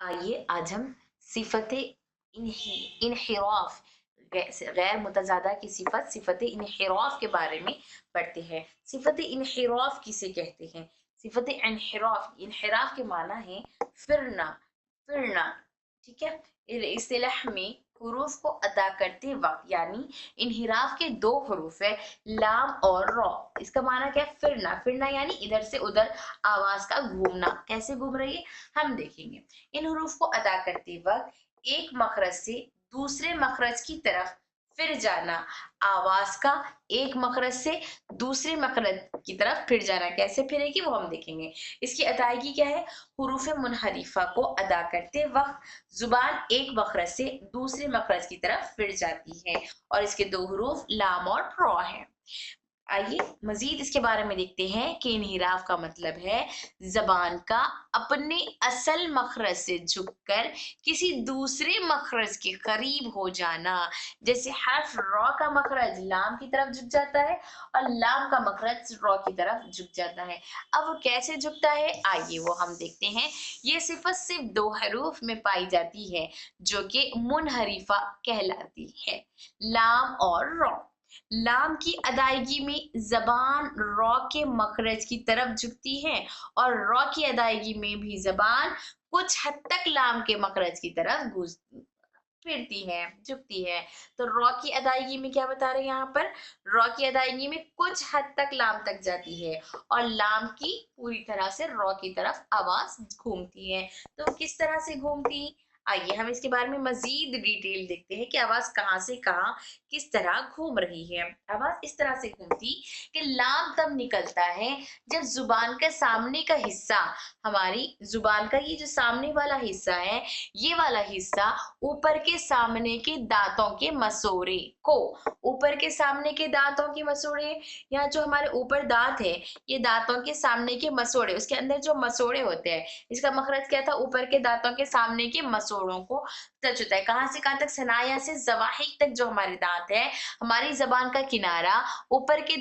आइए आज हम सिफत इनहिराफ गैर मुतजादा की सिफत इनहिराफ के बारे में पढ़ते हैं। सिफत इनहिराफ किसे कहते हैं? सिफत इनहिराफ, इनहिराफ के माना है फिरना, फिरना। ठीक है। इस्तिलाह में हुरूफ को अदा करते वक्त, यानी इनहिराफ के दो हरूफ है लाम और रॉ। इसका माना क्या है? फिरना, फिरना यानी इधर से उधर आवाज का घूमना। कैसे घूम रही है हम देखेंगे। इन हरूफ को अदा करते वक्त एक मखरज से दूसरे मखरज की तरफ फिर जाना, आवाज का एक मखरज से दूसरे मखरज की तरफ फिर जाना। कैसे फिरेगी वो हम देखेंगे। इसकी अदायगी क्या है? हुरूफ मुनहरिफा को अदा करते वक्त जुबान एक मखरज से दूसरे मखरज की तरफ फिर जाती है और इसके दो हरूफ लाम और रॉ है। आइए मजीद इसके बारे में देखते हैं कि इन्हिराफ का मतलब है जबान का अपने असल मखरज से झुककर किसी दूसरे मखरज के करीब हो जाना। जैसे हर्फ रॉ का मखरज लाम की तरफ झुक जाता है और लाम का मखरज रॉ की तरफ झुक जाता है। अब वो कैसे झुकता है आइए वो हम देखते हैं। ये सिफत सिर्फ दो हरूफ में पाई जाती है जो कि मुनहरिफा कहलाती है, लाम और रॉ। लाम की अदायगी में जबान रॉ के मखरज की तरफ झुकती है और रॉ की अदायगी में भी जबान कुछ हद तक लाम के मखरज की तरफ घुस फिरती है, झुकती है। तो रॉ की अदायगी में क्या बता रहे हैं यहाँ पर? रॉ की अदायगी में कुछ हद तक लाम तक जाती है और लाम की पूरी तरह से रॉ की तरफ आवाज घूमती है। तो किस तरह से घूमती, आइए हम इसके बारे में मजीद डिटेल देखते हैं कि आवाज कहाँ से कहाँ किस तरह घूम रही है। आवाज इस तरह से घूमती कि लाम तब निकलता है जब जुबान के सामने का हिस्सा, हमारी जुबान का ये जो सामने वाला हिस्सा है, ये वाला हिस्सा ऊपर के सामने के दांतों के मसोड़े को, ऊपर के सामने के दांतों के मसोड़े, या जो हमारे ऊपर दांत है ये दांतों के सामने के मसोड़े, उसके अंदर जो मसोड़े होते हैं, इसका मखरज क्या था? ऊपर के दांतों के सामने के मसोड़ों को टच होता है। कहाँ से कहाँ तक? सनाया से जवाहिक तक जो हमारे दांत है, हमारी जबान का किनारा ऊपर के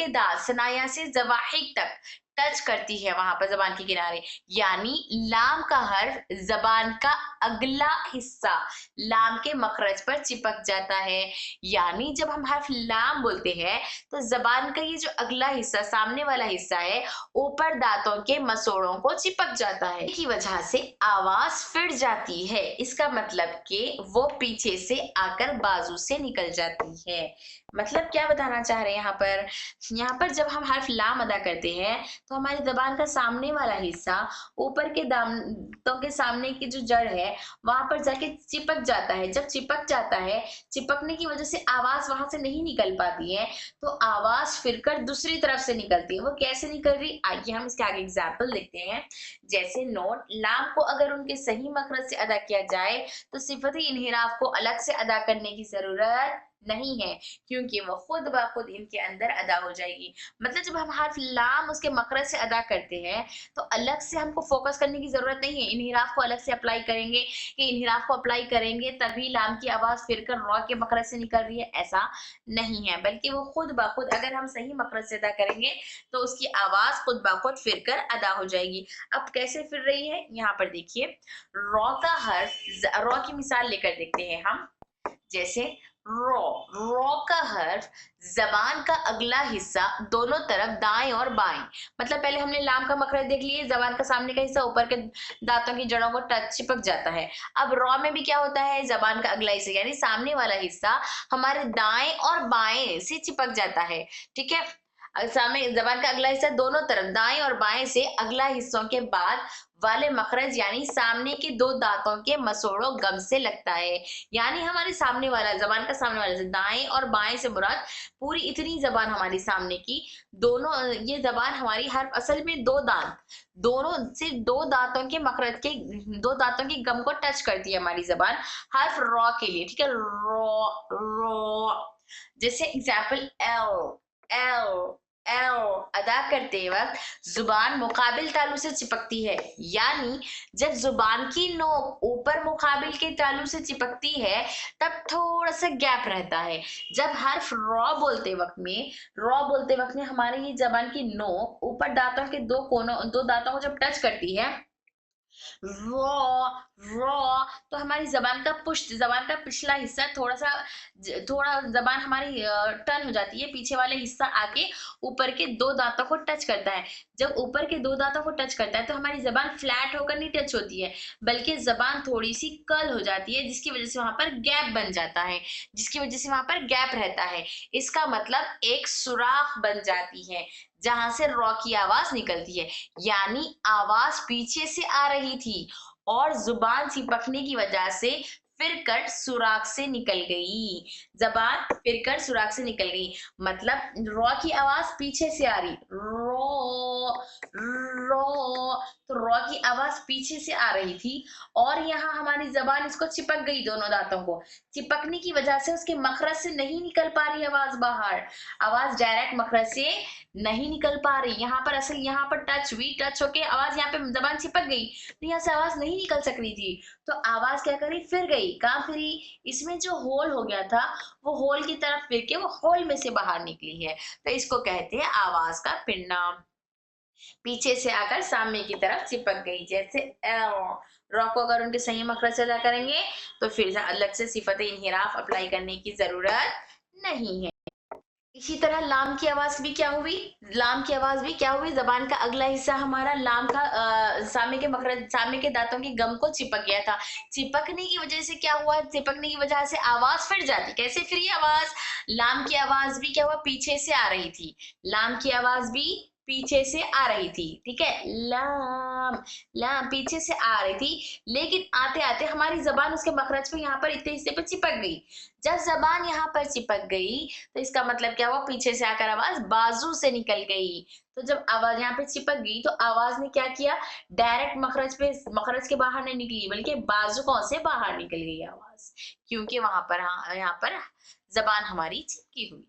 दांत सनाया से जवाहिक तक टच करती है वहां पर जबान के किनारे। यानी लाम का हर्फ जबान का अगला हिस्सा लाम के मखरज पर चिपक जाता है। यानी जब हम हर्फ लाम बोलते हैं तो जबान का ये जो अगला हिस्सा, सामने वाला हिस्सा है, ऊपर दांतों के मसोड़ों को चिपक जाता है। की वजह से आवाज फिर जाती है। इसका मतलब कि वो पीछे से आकर बाजू से निकल जाती है। मतलब क्या बताना चाह रहे हैं यहाँ पर? यहाँ पर जब हम हर्फ लाम अदा करते हैं तो हमारी जबान का सामने वाला हिस्सा ऊपर के दांतों के सामने की जो जड़ है वहां पर जाके चिपक जाता है। जब चिपक जाता है, चिपकने की वजह से आवाज वहां से नहीं निकल पाती है, तो आवाज फिरकर दूसरी तरफ से निकलती है। वो कैसे निकल रही, आइए हम इसके आगे एग्जाम्पल देखते हैं। जैसे नोट, लाम को अगर उनके सही मखरज से अदा किया जाए तो सिफत इन्हिराफ को अलग से अदा करने की जरूरत नहीं है, क्योंकि वो खुद ब खुद इनके अंदर अदा हो जाएगी। मतलब जब हम हर्फ लाम उसके मखरज से अदा करते हैं तो अलग से हमको फोकस करने की जरूरत नहीं है। इन्हिराफ को अलग से अप्लाई करेंगे कि इन्हिराफ को अप्लाई करेंगे तभी लाम की आवाज फिरकर रॉ के मखरज से निकल रही है, ऐसा नहीं है। बल्कि वो खुद ब खुद अगर हम सही मखरज से अदा करेंगे तो उसकी आवाज खुद ब खुद फिरकर अदा हो जाएगी। अब कैसे फिर रही है यहाँ पर देखिए। रॉ का हर्फ, रॉ की मिसाल लेकर देखते हैं हम। जैसे रॉ, रॉ का हर्फ जबान का अगला हिस्सा दोनों तरफ दाएं और बाएं, मतलब पहले हमने लाम का मखरज देख लिए, जबान का सामने का हिस्सा ऊपर के दांतों की जड़ों को टच चिपक जाता है। अब रॉ में भी क्या होता है? जबान का अगला हिस्सा यानी सामने वाला हिस्सा हमारे दाएं और बाएं से चिपक जाता है। ठीक है। सामने जबान का अगला हिस्सा दोनों तरफ दाएं और बाएं से अगला हिस्सों के बाद वाले मखरज यानी सामने के दो दांतों के मसोड़ों गम से लगता है। यानी हमारे सामने वाला, जबान का सामने वाला दाएं और बाएं से मुराद पूरी इतनी जबान हमारी सामने की, दोनों ये जबान हमारी हर असल में दो दांत, दोनों से दो दांतों के मखरज के, दो दांतों की गम को टच करती है हमारी जबान हर्फ रॉ के लिए। ठीक है। Raw, raw. जैसे एग्जाम्पल एल, एल, एल अदा करते वक्त जुबान मुकाबिल तालू से चिपकती है। यानी जब जुबान की नोक ऊपर मुकाबिल के तालू से चिपकती है तब थोड़ा सा गैप रहता है। जब हर्फ रॉ बोलते वक्त में, रॉ बोलते वक्त में हमारे ये जबान की नोक ऊपर दांतों के दो कोनों, दो दांतों को जब टच करती है रॉ रॉ। तो हमारी जबान का पुष्ट, जबान का पिछला हिस्सा थोड़ा सा, थोड़ा जबान हमारी टर्न हो जाती है, पीछे वाला हिस्सा आके ऊपर के दो दांतों को टच करता है। जब ऊपर के दो दांतों को टच करता है तो हमारी जबान फ्लैट होकर नहीं टच होती है, बल्कि जबान थोड़ी सी कर्ल हो जाती है, जिसकी वजह से वहां पर गैप बन जाता है, जिसकी वजह से वहां पर गैप रहता है। इसका मतलब एक सुराख बन जाती है जहां से रॉ की आवाज निकलती है। यानी आवाज पीछे से आ रही थी और जुबान चिपकने की वजह से फिरकर सुराख से निकल गई, जबान फिरकर सुराख से निकल गई। मतलब रॉ की आवाज पीछे से आ रही, रॉ रॉ, तो रॉ की आवाज पीछे से आ रही थी और यहाँ हमारी जबान इसको चिपक गई, दोनों दांतों को चिपकने की वजह से उसके मखरज से नहीं निकल पा रही आवाज बाहर, आवाज डायरेक्ट मखरज से नहीं निकल पा रही। यहाँ पर असल यहाँ पर टच हुई, टच होके आवाज यहाँ पे जबान चिपक गई, तो यहाँ से आवाज नहीं निकल सक रही थी, तो आवाज क्या करी, फिर गई। कहाँ फिरी, इसमें जो होल हो गया था वो होल की तरफ फिर के वो होल में से बाहर निकली है, तो इसको कहते हैं आवाज का फिरना। पीछे से आकर सामने की तरफ चिपक गई, जैसे रॉ को अगर उनके सही मखरज से अदा करेंगे तो फिर अलग से सिफत इन्हिराफ अप्लाई करने की जरूरत नहीं है। इसी तरह लाम की आवाज भी क्या हुई, लाम की आवाज भी क्या हुई, जबान का अगला हिस्सा हमारा लाम का सामने के मखरज, सामने के दांतों की गम को चिपक गया था। चिपकने की वजह से क्या हुआ, चिपकने की वजह से आवाज फिर जाती, कैसे फिरी आवाज, लाम की आवाज भी क्या हुआ, पीछे से आ रही थी, लाम की आवाज भी पीछे से आ रही थी, ठीक है, लाम लाम पीछे से आ रही थी, लेकिन आते आते हमारी जबान उसके मखरज पे यहाँ पर इतने हिस्से पे चिपक गई। जब जबान यहाँ पर चिपक गई तो इसका मतलब क्या हुआ, पीछे से आकर आवाज बाजू से निकल गई। तो जब आवाज यहाँ पे चिपक गई तो आवाज ने क्या किया, डायरेक्ट मखरज पे, मखरज के बाहर नहीं निकली, बल्कि बाजू कौन से बाहर निकल गई आवाज, क्योंकि वहां पर, यहाँ पर जबान हमारी चिपकी हुई।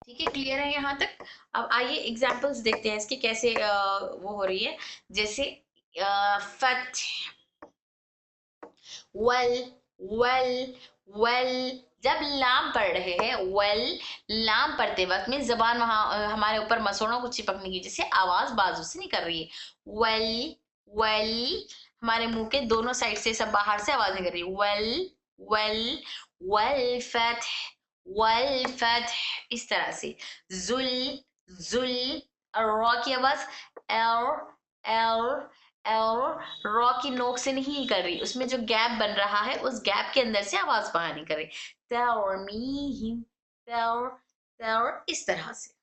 ठीक है, क्लियर है यहाँ तक। अब आइए एग्जांपल्स देखते हैं इसके कैसे वो हो रही है। जैसे फत, वल वल वल, जब लाम पढ़ रहे हैं वल, लाम पढ़ते वक्त में जबान वहां हमारे ऊपर मसोड़ों को चिपकने की वजह से आवाज बाजू से निकल रही है, वल वल, हमारे मुंह के दोनों साइड से सब बाहर से आवाज निकल रही है, वल वल वल फतह, वल फतह, इस तरह से। जुल जुल, और रॉ की आवाज एल एल एल, रॉ की नोक से नहीं निकल रही, उसमें जो गैप बन रहा है उस गैप के अंदर से आवाज बाहर निकल रही, तरमीहिम, तर तर, इस तरह से।